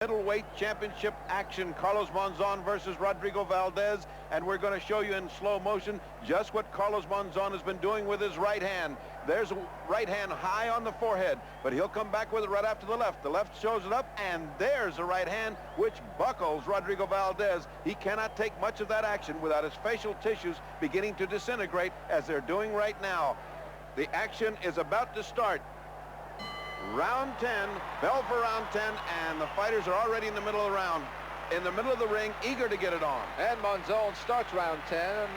Middleweight championship action. Carlos Monzon versus Rodrigo Valdez, and we're going to show you in slow motion just what Carlos Monzon has been doing with his right hand. There's a right hand high on the forehead, but he'll come back with it right after the left. The left shows it up, and there's a right hand which buckles Rodrigo Valdez. He cannot take much of that action without his facial tissues beginning to disintegrate, as they're doing right now. The action is about to start. Round 10, bell for round 10, and the fighters are already in the middle of the round, in the middle of the ring, eager to get it on. And Monzon starts round 10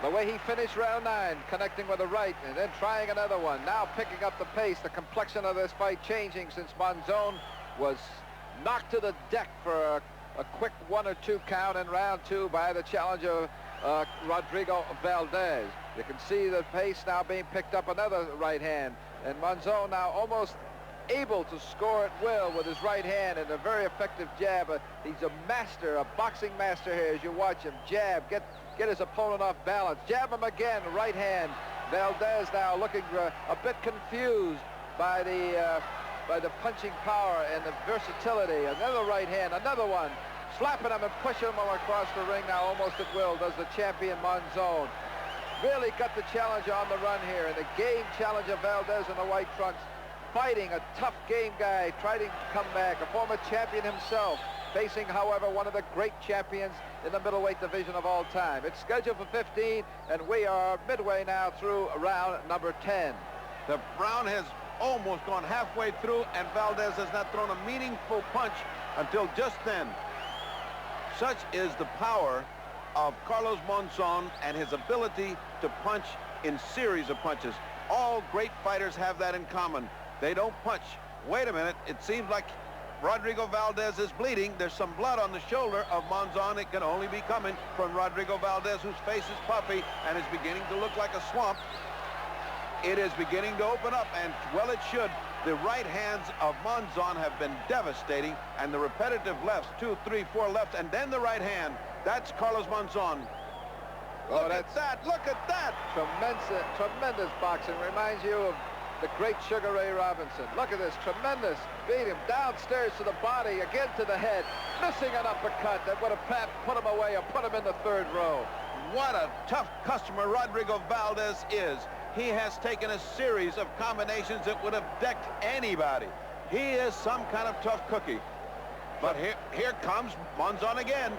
the way he finished round 9, connecting with the right and then trying another one. Now picking up the pace, the complexion of this fight changing since Monzon was knocked to the deck for a quick 1 or 2 count in round 2 by the challenger Rodrigo Valdez. You can see the pace now being picked up, another right hand, and Monzon now almost able to score at will with his right hand and a very effective jab. He's a master, a boxing master here as you watch him jab, get his opponent off balance, jab him again, right hand. Valdez now looking a bit confused by the punching power and the versatility. Another right hand, another one, slapping him and pushing him across the ring now almost at will does the champion Monzon. Really got the challenger on the run here, and the game challenger Valdez in the white trunks, fighting a tough game guy, trying to come back, a former champion himself, facing, however, one of the great champions in the middleweight division of all time. It's scheduled for 15, and we are midway now through round number 10. The round has almost gone halfway through, and Valdez has not thrown a meaningful punch until just then. Such is the power of Carlos Monzon and his ability to punch in series of punches. All great fighters have that in common. They don't punch. Wait a minute, it seems like Rodrigo Valdez is bleeding. There's some blood on the shoulder of Monzon. It can only be coming from Rodrigo Valdez, whose face is puffy and is beginning to look like a swamp. It is beginning to open up, and well, it should. The right hands of Monzon have been devastating, and the repetitive lefts, 2, 3, 4 lefts, and then the right hand. That's Carlos Monzon. Look at that, look at that. Tremendous boxing. Reminds you of the great Sugar Ray Robinson. Look at this, tremendous. Beat him downstairs to the body, again to the head, missing an uppercut that would have put him away or put him in the 3rd row. What a tough customer Rodrigo Valdez is. He has taken a series of combinations that would have decked anybody. He is some kind of tough cookie. But here comes Monzon again.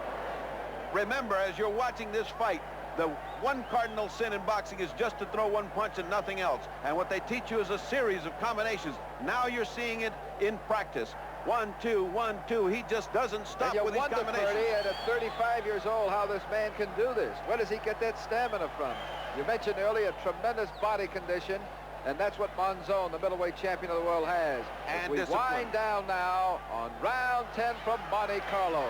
Remember, as you're watching this fight, the one cardinal sin in boxing is just to throw one punch and nothing else. And what they teach you is a series of combinations. Now you're seeing it in practice. 1, 2, 1, 2. He just doesn't stop with these combinations. And you wonder, Bertie, at 35 years old, how this man can do this. Where does he get that stamina from? You mentioned earlier tremendous body condition, and that's what Monzon, the middleweight champion of the world, has. And we wind down now on round 10 from Monte Carlo.